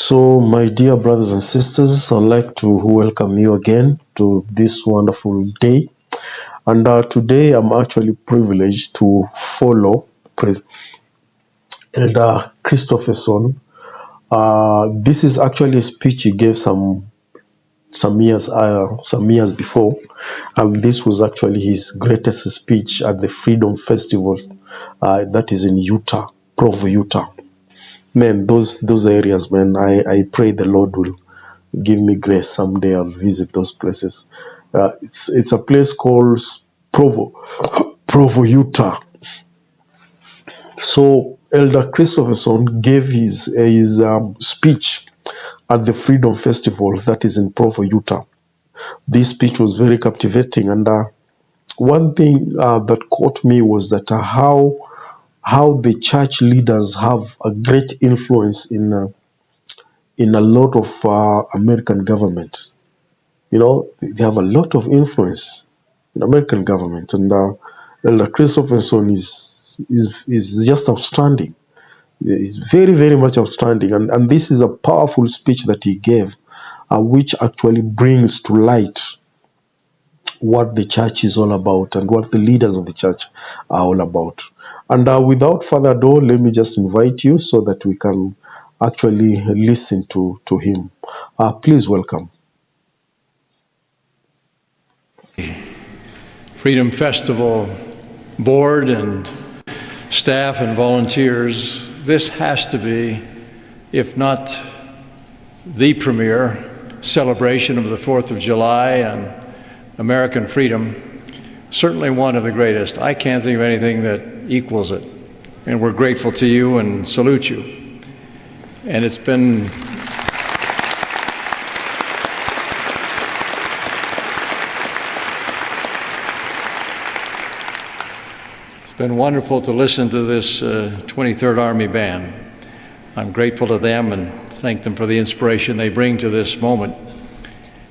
So, my dear brothers and sisters, I'd like to welcome you again to this wonderful day. And today I'm actually privileged to follow Elder Christofferson. This is actually a speech he gave some years before, and this was actually his greatest speech at the Freedom Festival that is in Utah, Provo, Utah. Man, those areas, man, I pray the Lord will give me grace someday. I'll visit those places. It's a place called Provo, Utah. So Elder Christofferson gave his speech at the Freedom Festival that is in Provo, Utah. This speech was very captivating, and one thing that caught me was that how the church leaders have a great influence in a lot of American government. You know, they have a lot of influence in American government, and Elder Christofferson is just outstanding. He's very, very much outstanding, and this is a powerful speech that he gave, which actually brings to light what the church is all about and what the leaders of the church are all about. And without further ado, let me just invite you so that we can actually listen to him. Please welcome. Freedom Festival board and staff and volunteers, this has to be, if not the premier celebration of the 4th of July and American freedom, certainly one of the greatest. I can't think of anything that equals it. And we're grateful to you and salute you. And it's been wonderful to listen to this 23rd Army Band. I'm grateful to them and thank them for the inspiration they bring to this moment.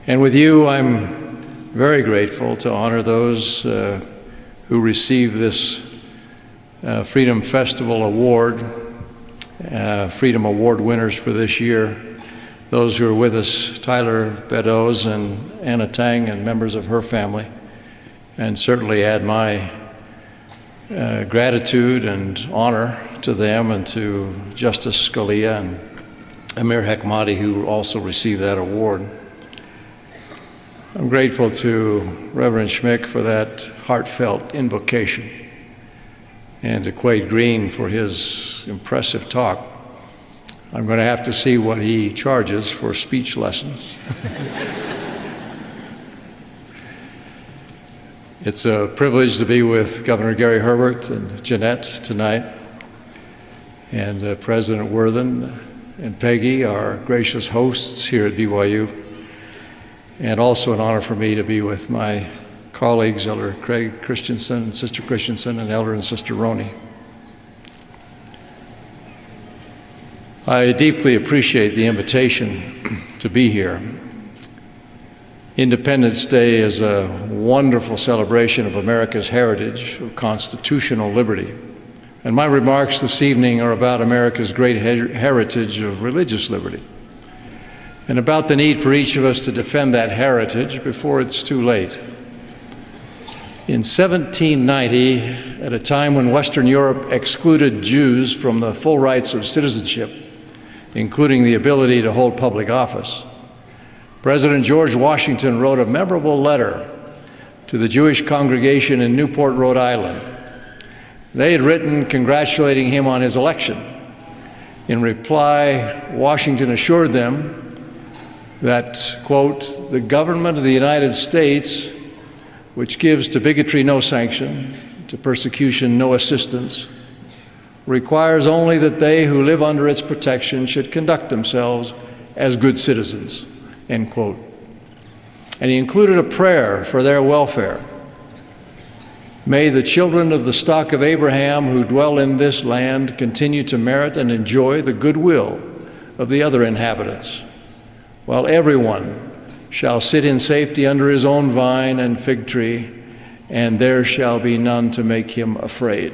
And with you, I'm very grateful to honor those who receive this Freedom Festival Award, Freedom Award winners for this year. Those who are with us, Tyler Beddoes and Anna Tang and members of her family, and certainly add my gratitude and honor to them and to Justice Scalia and Amir Hekmati, who also received that award. I'm grateful to Reverend Schmick for that heartfelt invocation and to Quade Green for his impressive talk. I'm going to have to see what he charges for speech lessons. It's a privilege to be with Governor Gary Herbert and Jeanette tonight, and President Worthen and Peggy, our gracious hosts here at BYU, and also an honor for me to be with my colleagues, Elder Craig Christensen and Sister Christensen, and Elder and Sister Roney. I deeply appreciate the invitation to be here. Independence Day is a wonderful celebration of America's heritage of constitutional liberty. And my remarks this evening are about America's great heritage of religious liberty, and about the need for each of us to defend that heritage before it's too late. In 1790, at a time when Western Europe excluded Jews from the full rights of citizenship, including the ability to hold public office, President George Washington wrote a memorable letter to the Jewish congregation in Newport, Rhode Island. They had written congratulating him on his election. In reply, Washington assured them that, quote, "the government of the United States, which gives to bigotry no sanction, to persecution no assistance, requires only that they who live under its protection should conduct themselves as good citizens," end quote. And he included a prayer for their welfare. "May the children of the stock of Abraham who dwell in this land continue to merit and enjoy the goodwill of the other inhabitants, while everyone shall sit in safety under his own vine and fig tree, and there shall be none to make him afraid."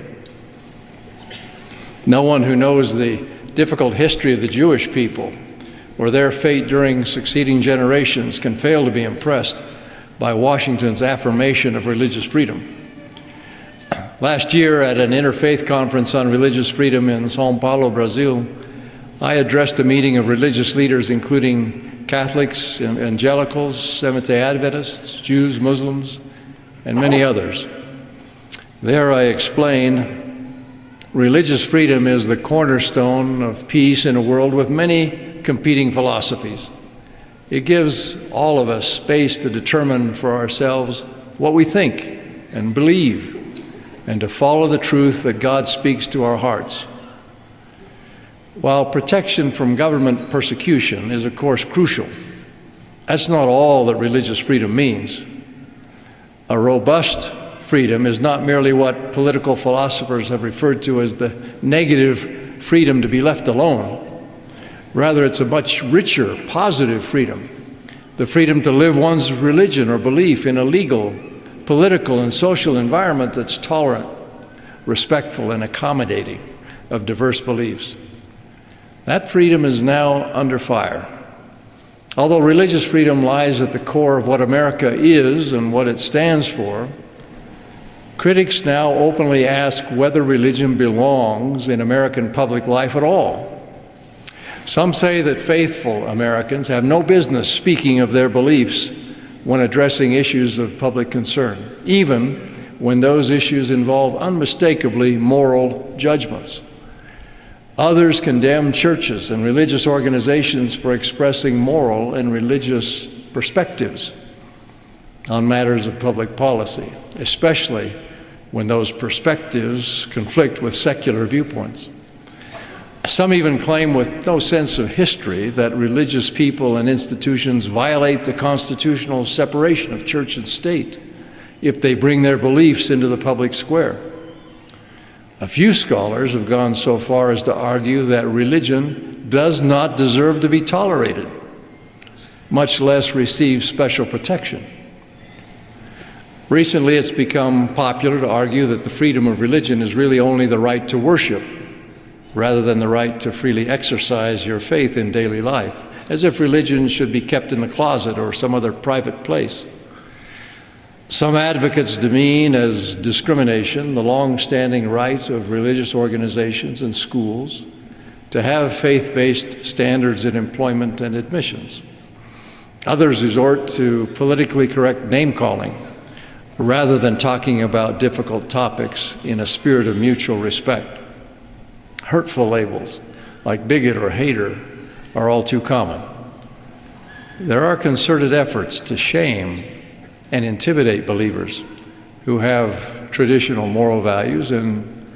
No one who knows the difficult history of the Jewish people or their fate during succeeding generations can fail to be impressed by Washington's affirmation of religious freedom. Last year at an interfaith conference on religious freedom in São Paulo, Brazil, I addressed a meeting of religious leaders including Catholics, evangelicals, Seventh-day Adventists, Jews, Muslims, and many others. There I explained religious freedom is the cornerstone of peace in a world with many competing philosophies. It gives all of us space to determine for ourselves what we think and believe, and to follow the truth that God speaks to our hearts. While protection from government persecution is, of course, crucial, that's not all that religious freedom means. A robust freedom is not merely what political philosophers have referred to as the negative freedom to be left alone. Rather, it's a much richer, positive freedom, the freedom to live one's religion or belief in a legal, political, and social environment that's tolerant, respectful, and accommodating of diverse beliefs. That freedom is now under fire. Although religious freedom lies at the core of what America is and what it stands for, critics now openly ask whether religion belongs in American public life at all. Some say that faithful Americans have no business speaking of their beliefs when addressing issues of public concern, even when those issues involve unmistakably moral judgments. Others condemn churches and religious organizations for expressing moral and religious perspectives on matters of public policy, especially when those perspectives conflict with secular viewpoints. Some even claim with no sense of history that religious people and institutions violate the constitutional separation of church and state if they bring their beliefs into the public square. A few scholars have gone so far as to argue that religion does not deserve to be tolerated, much less receive special protection. Recently, it's become popular to argue that the freedom of religion is really only the right to worship, rather than the right to freely exercise your faith in daily life, as if religion should be kept in the closet or some other private place. Some advocates demean as discrimination the long-standing right of religious organizations and schools to have faith-based standards in employment and admissions. Others resort to politically correct name-calling rather than talking about difficult topics in a spirit of mutual respect. Hurtful labels like bigot or hater are all too common. There are concerted efforts to shame and intimidate believers who have traditional moral values and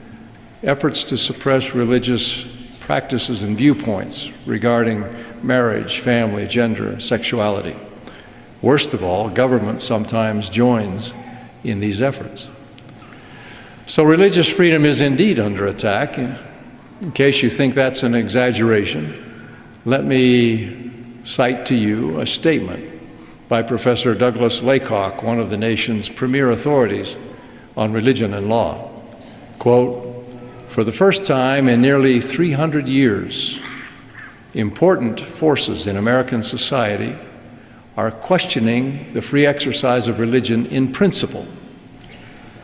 efforts to suppress religious practices and viewpoints regarding marriage, family, gender, sexuality. Worst of all, government sometimes joins in these efforts. So religious freedom is indeed under attack. In case you think that's an exaggeration, let me cite to you a statement by Professor Douglas Laycock, one of the nation's premier authorities on religion and law. Quote, "For the first time in nearly 300 years, important forces in American society are questioning the free exercise of religion in principle,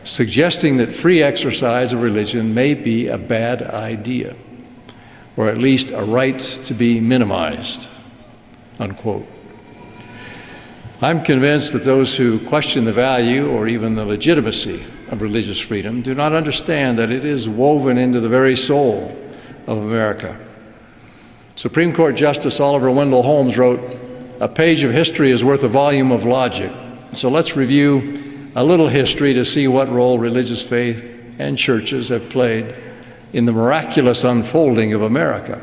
suggesting that free exercise of religion may be a bad idea, or at least a right to be minimized," unquote. I'm convinced that those who question the value or even the legitimacy of religious freedom do not understand that it is woven into the very soul of America. Supreme Court Justice Oliver Wendell Holmes wrote, "A page of history is worth a volume of logic." So let's review a little history to see what role religious faith and churches have played in the miraculous unfolding of America.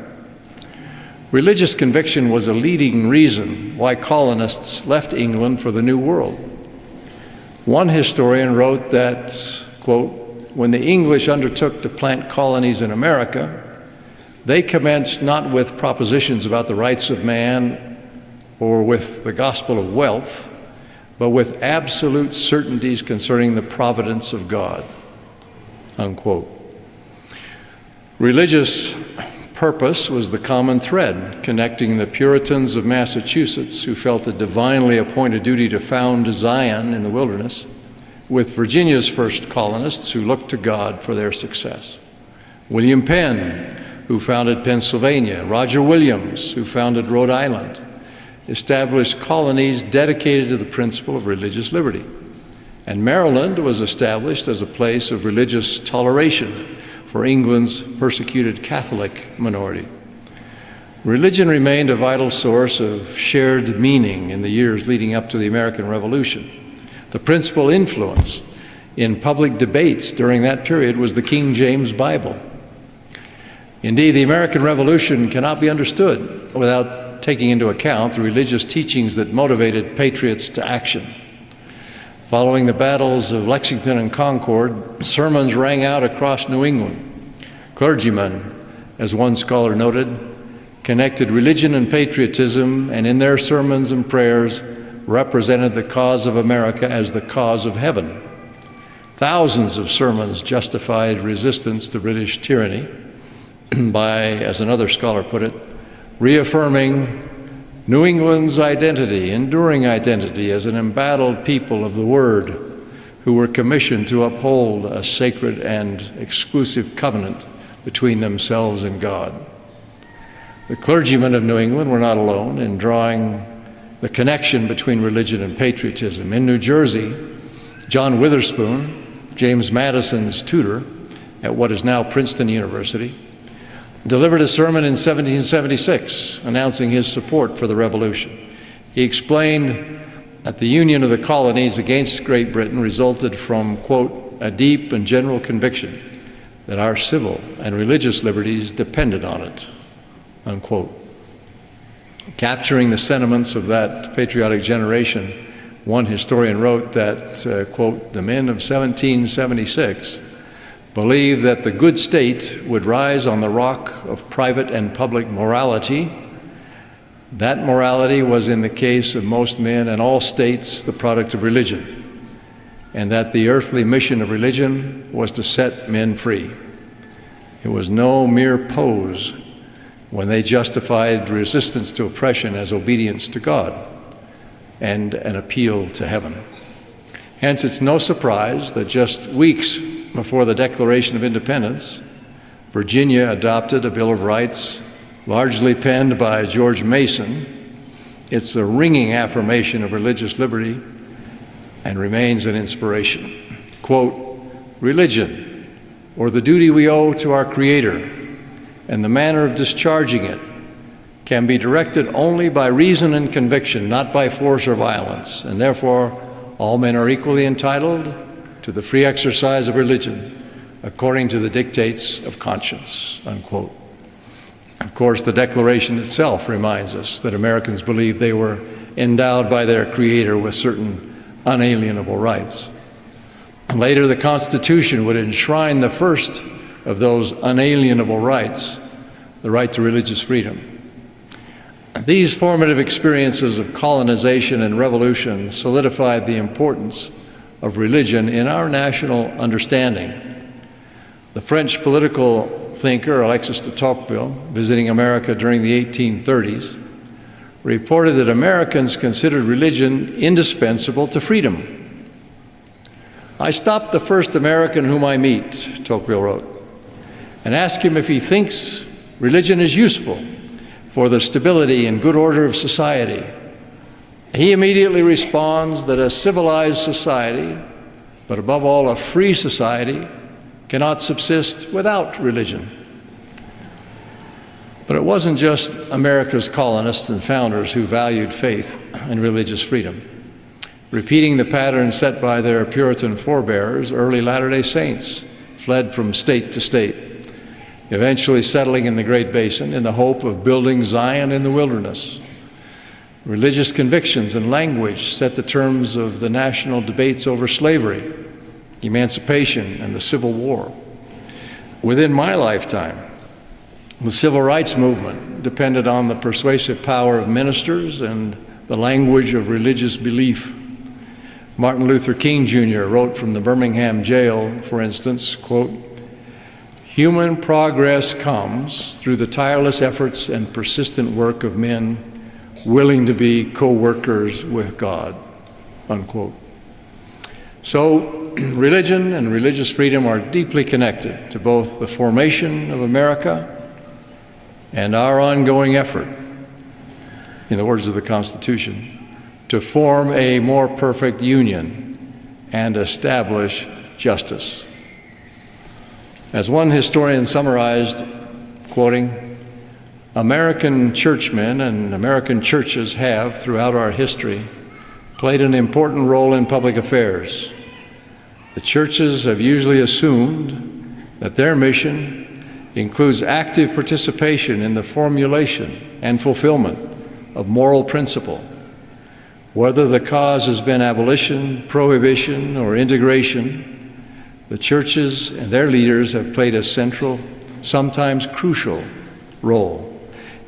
Religious conviction was a leading reason why colonists left England for the New World. One historian wrote that, quote, "When the English undertook to plant colonies in America, they commenced not with propositions about the rights of man or with the gospel of wealth, but with absolute certainties concerning the providence of God," unquote. Religious purpose was the common thread connecting the Puritans of Massachusetts, who felt a divinely appointed duty to found Zion in the wilderness, with Virginia's first colonists who looked to God for their success. William Penn, who founded Pennsylvania, Roger Williams, who founded Rhode Island, established colonies dedicated to the principle of religious liberty. And Maryland was established as a place of religious toleration for England's persecuted Catholic minority. Religion remained a vital source of shared meaning in the years leading up to the American Revolution. The principal influence in public debates during that period was the King James Bible. Indeed, the American Revolution cannot be understood without taking into account the religious teachings that motivated patriots to action. Following the battles of Lexington and Concord, sermons rang out across New England. Clergymen, as one scholar noted, connected religion and patriotism, and in their sermons and prayers represented the cause of America as the cause of heaven. Thousands of sermons justified resistance to British tyranny by, as another scholar put it, reaffirming New England's identity, enduring identity as an embattled people of the Word who were commissioned to uphold a sacred and exclusive covenant between themselves and God. The clergymen of New England were not alone in drawing the connection between religion and patriotism. In New Jersey, John Witherspoon, James Madison's tutor at what is now Princeton University, delivered a sermon in 1776 announcing his support for the Revolution. He explained that the union of the colonies against Great Britain resulted from, quote, a deep and general conviction that our civil and religious liberties depended on it, unquote. Capturing the sentiments of that patriotic generation, one historian wrote that, quote, the men of 1776 believed that the good state would rise on the rock of private and public morality. That morality was, in the case of most men and all states, the product of religion, and that the earthly mission of religion was to set men free. It was no mere pose when they justified resistance to oppression as obedience to God and an appeal to heaven. Hence, it's no surprise that just weeks before the Declaration of Independence, Virginia adopted a Bill of Rights largely penned by George Mason. It's a ringing affirmation of religious liberty and remains an inspiration. Quote, religion, or the duty we owe to our Creator and the manner of discharging it, can be directed only by reason and conviction, not by force or violence, and therefore all men are equally entitled to the free exercise of religion according to the dictates of conscience, unquote. Of course, the Declaration itself reminds us that Americans believed they were endowed by their Creator with certain unalienable rights. Later, the Constitution would enshrine the first of those unalienable rights, the right to religious freedom. These formative experiences of colonization and revolution solidified the importance of religion in our national understanding. The French political thinker Alexis de Tocqueville, visiting America during the 1830s, reported that Americans considered religion indispensable to freedom. I stopped the first American whom I meet, Tocqueville wrote, and ask him if he thinks religion is useful for the stability and good order of society. He immediately responds that a civilized society, but above all a free society, cannot subsist without religion. But it wasn't just America's colonists and founders who valued faith and religious freedom. Repeating the pattern set by their Puritan forebears, early Latter-day Saints fled from state to state, eventually settling in the Great Basin in the hope of building Zion in the wilderness. Religious convictions and language set the terms of the national debates over slavery, emancipation, and the Civil War. Within my lifetime, the Civil Rights Movement depended on the persuasive power of ministers and the language of religious belief. Martin Luther King Jr. wrote from the Birmingham jail, for instance, quote, Human progress comes through the tireless efforts and persistent work of men willing to be co-workers with God, unquote. So, religion and religious freedom are deeply connected to both the formation of America and our ongoing effort, in the words of the Constitution, to form a more perfect union and establish justice. As one historian summarized, quoting, "American churchmen and American churches have, throughout our history, played an important role in public affairs. The churches have usually assumed that their mission includes active participation in the formulation and fulfillment of moral principle, whether the cause has been abolition, prohibition, or integration. The churches and their leaders have played a central, sometimes crucial, role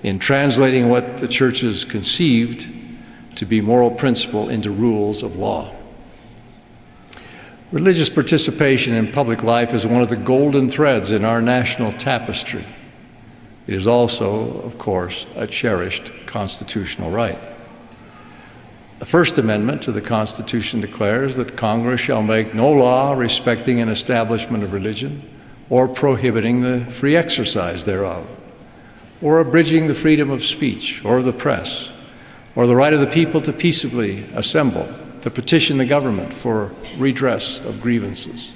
in translating what the churches conceived to be moral principle into rules of law." Religious participation in public life is one of the golden threads in our national tapestry. It is also, of course, a cherished constitutional right. The First Amendment to the Constitution declares that Congress shall make no law respecting an establishment of religion or prohibiting the free exercise thereof, or abridging the freedom of speech or of the press, or the right of the people to peaceably assemble, to petition the government for redress of grievances.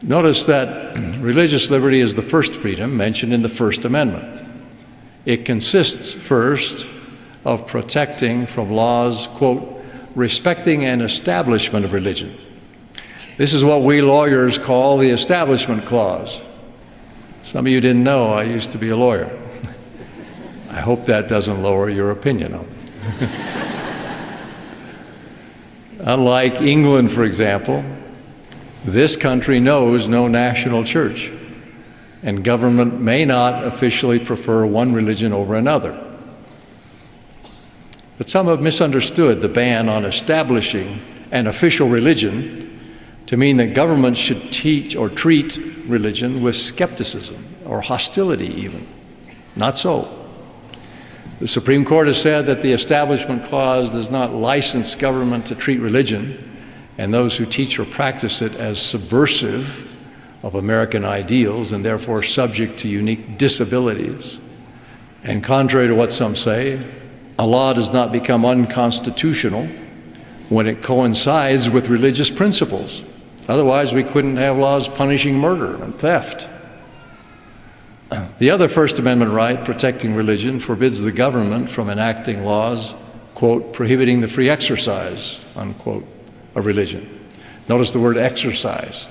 Notice that religious liberty is the first freedom mentioned in the First Amendment. It consists first of protecting from laws, quote, respecting an establishment of religion. This is what we lawyers call the Establishment Clause. Some of you didn't know I used to be a lawyer. I hope that doesn't lower your opinion on it. Unlike England, for example, this country knows no national church, and government may not officially prefer one religion over another. But some have misunderstood the ban on establishing an official religion to mean that government should teach or treat religion with skepticism or hostility even. Not so. The Supreme Court has said that the Establishment Clause does not license government to treat religion and those who teach or practice it as subversive of American ideals and therefore subject to unique disabilities. And contrary to what some say, a law does not become unconstitutional when it coincides with religious principles. Otherwise, we couldn't have laws punishing murder and theft. The other First Amendment right, protecting religion, forbids the government from enacting laws, quote, prohibiting the free exercise, unquote, of religion. Notice the word exercise.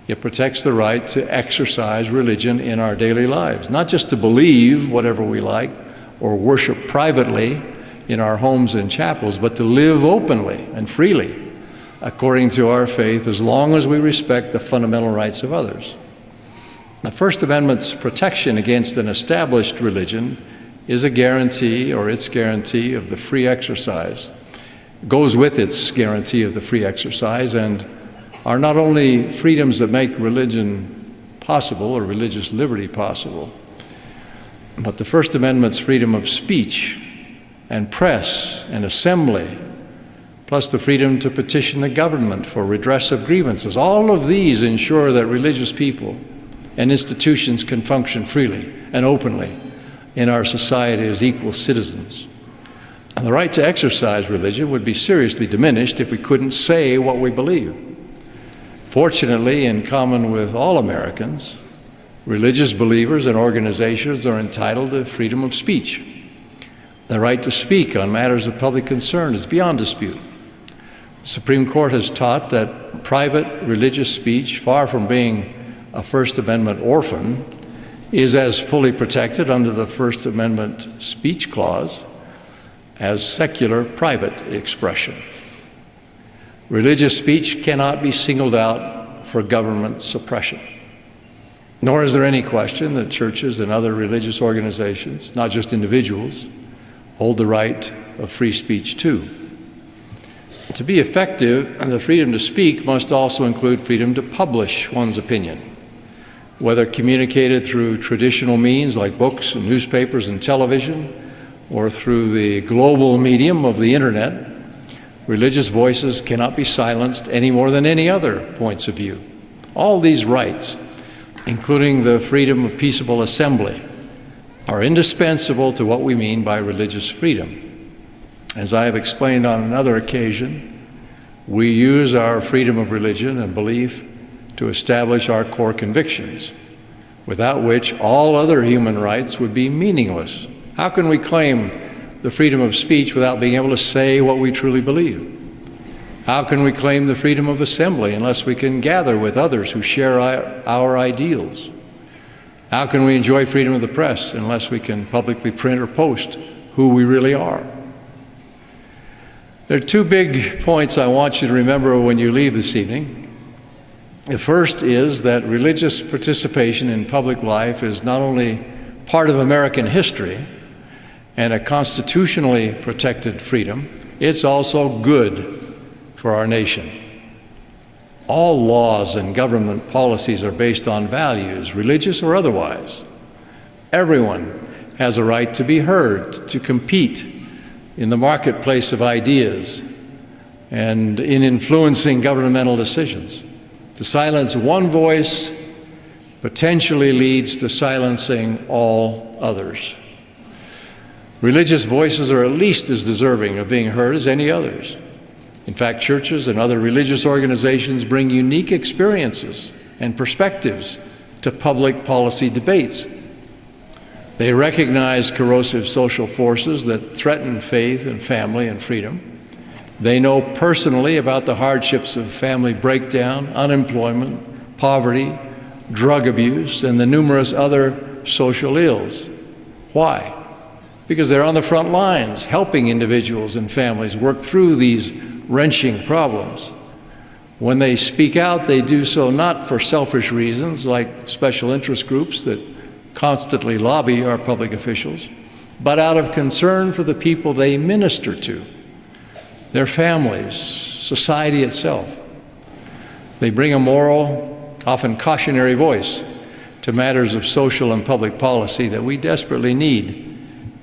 It protects the right to exercise religion in our daily lives, not just to believe whatever we like or worship privately in our homes and chapels, but to live openly and freely according to our faith as long as we respect the fundamental rights of others. The First Amendment's protection against an established religion is a guarantee, or its guarantee, of the free exercise. It goes with its guarantee of the free exercise, and are not only freedoms that make religion possible or religious liberty possible, but the First Amendment's freedom of speech and press and assembly, plus the freedom to petition the government for redress of grievances. All of these ensure that religious people and institutions can function freely and openly in our society as equal citizens. And the right to exercise religion would be seriously diminished if we couldn't say what we believe. Fortunately, in common with all Americans, religious believers and organizations are entitled to freedom of speech. The right to speak on matters of public concern is beyond dispute. The Supreme Court has taught that private religious speech, far from being a First Amendment orphan, is as fully protected under the First Amendment speech clause as secular private expression. Religious speech cannot be singled out for government suppression. Nor is there any question that churches and other religious organizations, not just individuals, hold the right of free speech too. To be effective, the freedom to speak must also include freedom to publish one's opinion. whether communicated through traditional means like books and newspapers and television, or through the global medium of the internet. Religious voices cannot be silenced any more than any other points of view. All these rights, including the freedom of peaceable assembly, are indispensable to what we mean by religious freedom. As I have explained on another occasion, we use our freedom of religion and belief to establish our core convictions, without which all other human rights would be meaningless. How can we claim the freedom of speech without being able to say what we truly believe? How can we claim the freedom of assembly unless we can gather with others who share our ideals? How can we enjoy freedom of the press unless we can publicly print or post who we really are? There are two big points I want you to remember when you leave this evening. The first is that religious participation in public life is not only part of American history and a constitutionally protected freedom, it's also good for our nation. All laws and government policies are based on values, religious or otherwise. Everyone has a right to be heard, to compete in the marketplace of ideas and in influencing governmental decisions. To silence one voice potentially leads to silencing all others. Religious voices are at least as deserving of being heard as any others. In fact, churches and other religious organizations bring unique experiences and perspectives to public policy debates. They recognize corrosive social forces that threaten faith and family and freedom. They know personally about the hardships of family breakdown, unemployment, poverty, drug abuse, and the numerous other social ills. Why? Because they're on the front lines, helping individuals and families work through these wrenching problems. When they speak out, they do so not for selfish reasons like special interest groups that constantly lobby our public officials, but out of concern for the people they minister to, their families, society itself. They bring a moral, often cautionary voice to matters of social and public policy that we desperately need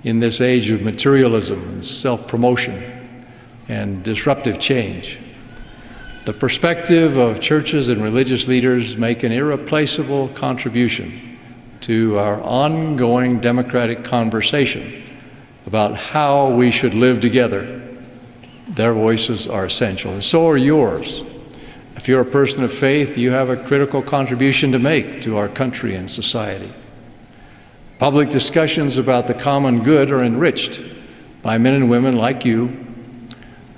in this age of materialism and self-promotion and disruptive change. The perspective of churches and religious leaders make an irreplaceable contribution to our ongoing democratic conversation about how we should live together. Their voices are essential, and so are yours. If you're a person of faith, you have a critical contribution to make to our country and society. Public discussions about the common good are enriched by men and women like you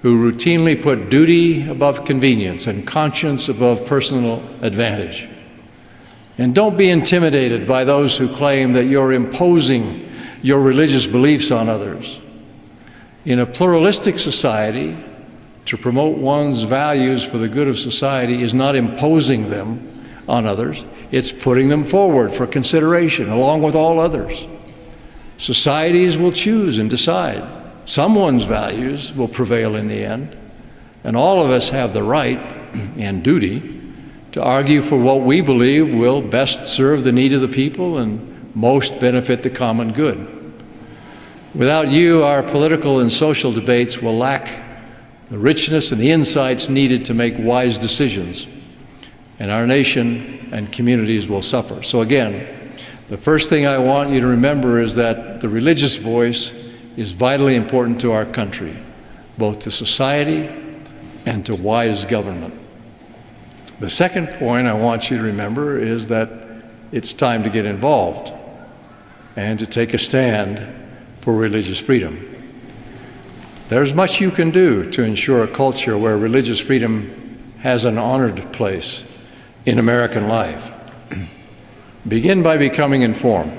who routinely put duty above convenience and conscience above personal advantage. And don't be intimidated by those who claim that you're imposing your religious beliefs on others. In a pluralistic society, to promote one's values for the good of society is not imposing them on others, it's putting them forward for consideration along with all others. Societies will choose and decide. Someone's values will prevail in the end, and all of us have the right and duty to argue for what we believe will best serve the need of the people and most benefit the common good. Without you, our political and social debates will lack the richness and the insights needed to make wise decisions, and our nation and communities will suffer. So again, the first thing I want you to remember is that the religious voice is vitally important to our country, both to society and to wise government. The second point I want you to remember is that it's time to get involved and to take a stand for religious freedom. There's much you can do to ensure a culture where religious freedom has an honored place in American life. Begin by becoming informed.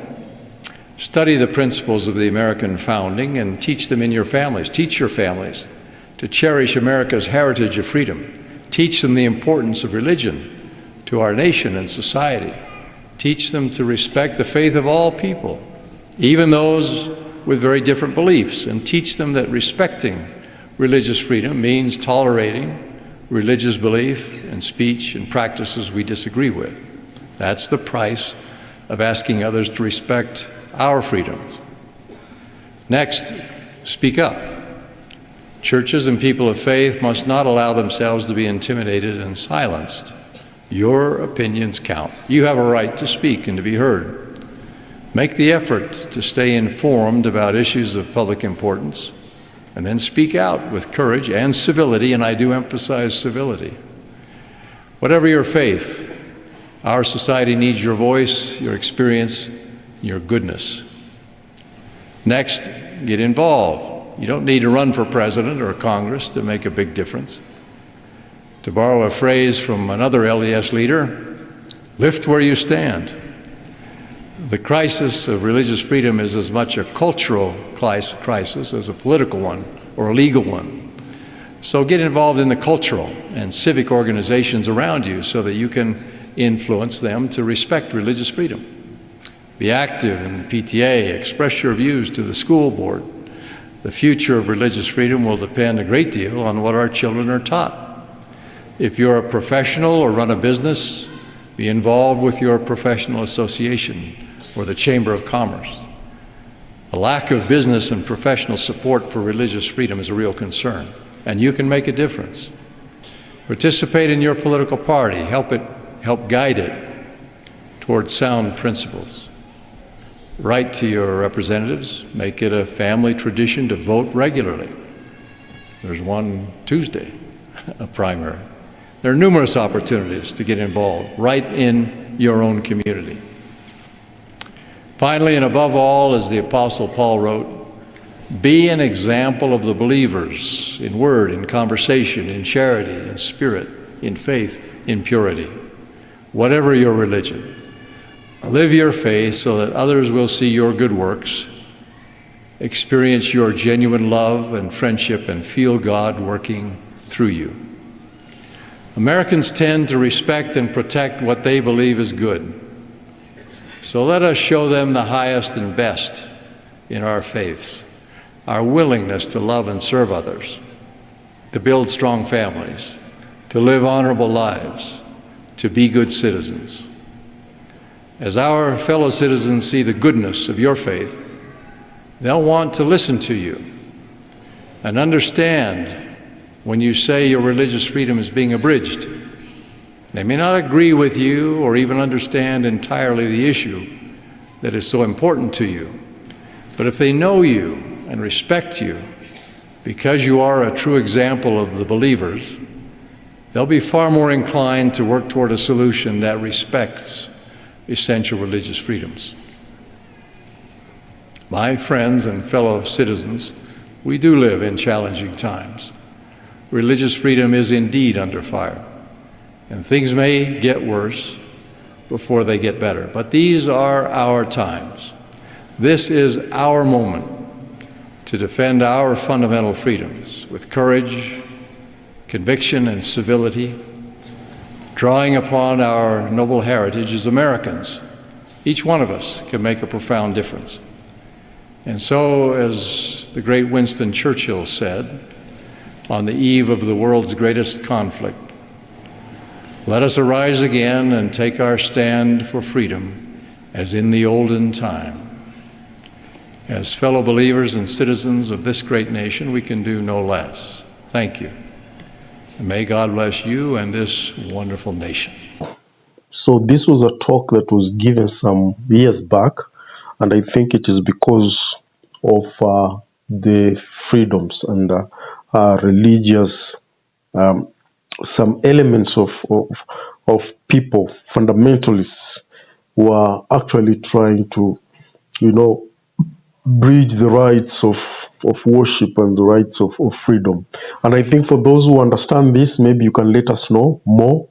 Study the principles of the American founding and teach them in your families. Teach your families to cherish America's heritage of freedom. Teach them the importance of religion to our nation and society. Teach them to respect the faith of all people, even those with very different beliefs, and teach them that respecting religious freedom means tolerating religious belief and speech and practices we disagree with. That's the price of asking others to respect our freedoms. Next, speak up. Churches and people of faith must not allow themselves to be intimidated and silenced. Your opinions count. You have a right to speak and to be heard. Make the effort to stay informed about issues of public importance, and then speak out with courage and civility, and I do emphasize civility. Whatever your faith, our society needs your voice, your experience, your goodness. Next, get involved. You don't need to run for president or Congress to make a big difference. To borrow a phrase from another LDS leader, lift where you stand. The crisis of religious freedom is as much a cultural crisis as a political one or a legal one. So get involved in the cultural and civic organizations around you so that you can influence them to respect religious freedom. Be active in the PTA, express your views to the school board. The future of religious freedom will depend a great deal on what our children are taught. If you're a professional or run a business, be involved with your professional association or the Chamber of Commerce. The lack of business and professional support for religious freedom is a real concern, and you can make a difference. Participate in your political party, help guide it towards sound principles. Write to your representatives, make it a family tradition to vote regularly. There's one Tuesday, a primary. There are numerous opportunities to get involved right in your own community. Finally, and above all, as the Apostle Paul wrote, be an example of the believers in word, in conversation, in charity, in spirit, in faith, in purity. Whatever your religion, live your faith so that others will see your good works, experience your genuine love and friendship, and feel God working through you. Americans tend to respect and protect what they believe is good. So let us show them the highest and best in our faiths, our willingness to love and serve others, to build strong families, to live honorable lives, to be good citizens. As our fellow citizens see the goodness of your faith, they'll want to listen to you and understand when you say your religious freedom is being abridged. They may not agree with you or even understand entirely the issue that is so important to you, but if they know you and respect you because you are a true example of the believers, they'll be far more inclined to work toward a solution that respects essential religious freedoms. My friends and fellow citizens, we do live in challenging times. Religious freedom is indeed under fire, and things may get worse before they get better. But these are our times. This is our moment to defend our fundamental freedoms with courage, conviction, and civility, drawing upon our noble heritage as Americans. Each one of us can make a profound difference. And so, as the great Winston Churchill said, on the eve of the world's greatest conflict, let us arise again and take our stand for freedom as in the olden time. As fellow believers and citizens of this great nation, we can do no less. Thank you. And may God bless you and this wonderful nation. So this was a talk that was given some years back, and I think it is because of the freedoms and religious, some elements of people, fundamentalists, who are actually trying to, bridge the rights of worship and the rights of freedom. And I think for those who understand this, maybe you can let us know more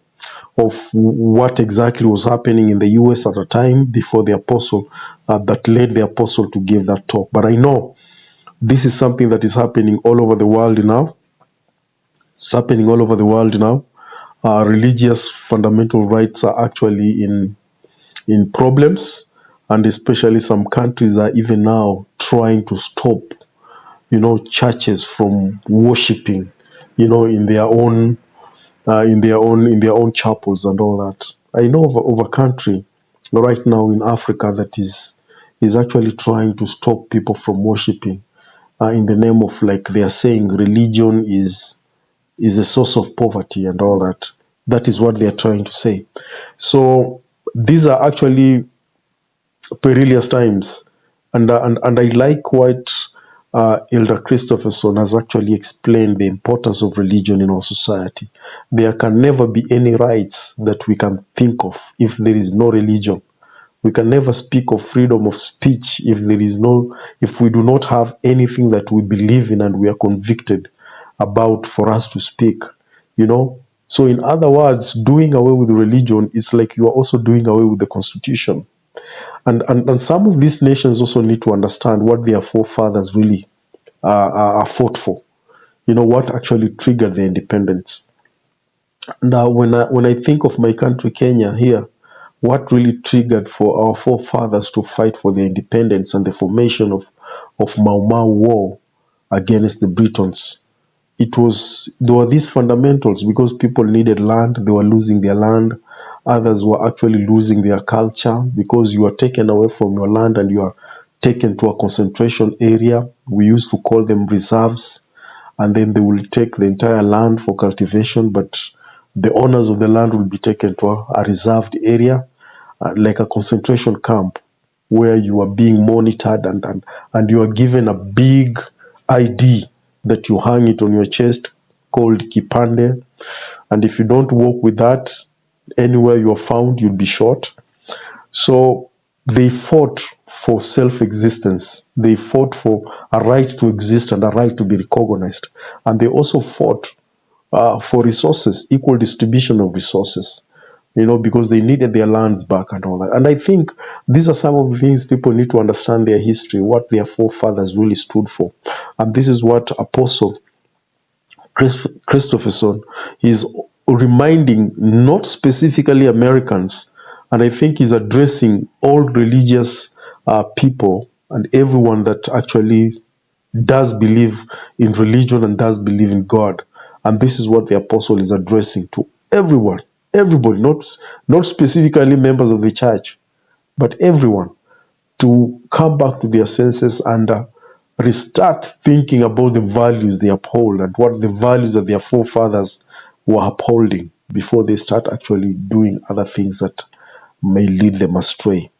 of what exactly was happening in the US at the time before the apostle, that led the apostle to give that talk. But I know this is something that is happening all over the world now. It's happening all over the world now. Religious fundamental rights are actually in problems, and especially some countries are even now trying to stop, churches from worshiping, in their own chapels and all that. I know of a country right now in Africa that is actually trying to stop people from worshiping in the name of, like they are saying, religion is a source of poverty and all that. That is what they are trying to say. So these are actually perilous times, and I like what Elder Christofferson has actually explained the importance of religion in our society. There can never be any rights that we can think of if there is no religion. We can never speak of freedom of speech if we do not have anything that we believe in and we are convicted about for us to speak. So in other words, doing away with religion is like you are also doing away with the Constitution. And some of these nations also need to understand what their forefathers really fought for. What actually triggered their independence. Now, when I think of my country, Kenya, here, what really triggered for our forefathers to fight for their independence and the formation of Mau Mau War against the Britons? There were these fundamentals because people needed land, they were losing their land. Others were actually losing their culture because you are taken away from your land and you are taken to a concentration area. We used to call them reserves, and then they will take the entire land for cultivation, but the owners of the land will be taken to a reserved area, like a concentration camp, where you are being monitored and you are given a big ID that you hang it on your chest called kipande. And if you don't walk with that, anywhere you are found, you'll be shot. So they fought for self-existence. They fought for a right to exist and a right to be recognized. And they also fought for resources, equal distribution of resources, because they needed their lands back and all that. And I think these are some of the things people need to understand their history, what their forefathers really stood for. And this is what Apostle Christoferson is reminding, not specifically Americans, and I think he's addressing all religious people and everyone that actually does believe in religion and does believe in God. And this is what the apostle is addressing to everyone, everybody, not specifically members of the church, but everyone, to come back to their senses and restart thinking about the values they uphold and what the values that their forefathers were upholding before they start actually doing other things that may lead them astray.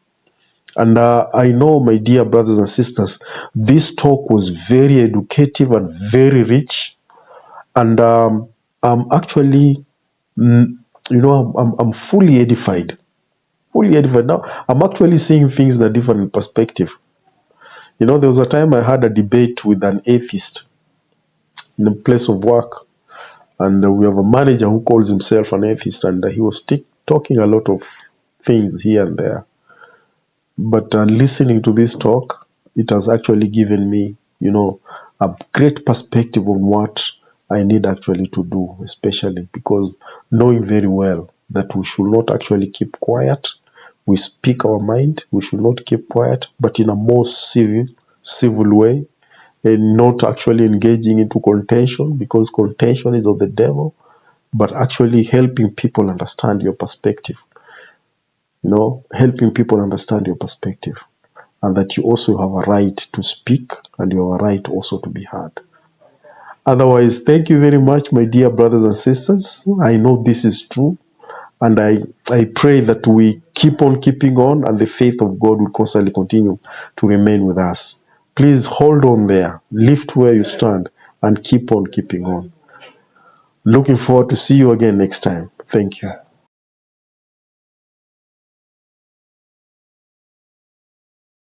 And I know, my dear brothers and sisters, this talk was very educative and very rich. And I'm actually, I'm fully edified. Fully edified. Now, I'm actually seeing things in a different perspective. There was a time I had a debate with an atheist in a place of work. And we have a manager who calls himself an atheist. And he was talking a lot of things here and there. But listening to this talk, it has actually given me, a great perspective on what I need actually to do, especially because knowing very well that we should not actually keep quiet. We speak our mind. We should not keep quiet, but in a more civil way, and not actually engaging into contention, because contention is of the devil, but actually helping people understand your perspective. Helping people understand your perspective, and that you also have a right to speak and you have a right also to be heard. Otherwise, thank you very much, my dear brothers and sisters. I know this is true, and I pray that we keep on keeping on, and the faith of God will constantly continue to remain with us. Please hold on there, lift where you stand, and keep on keeping on. Looking forward to see you again next time. Thank you.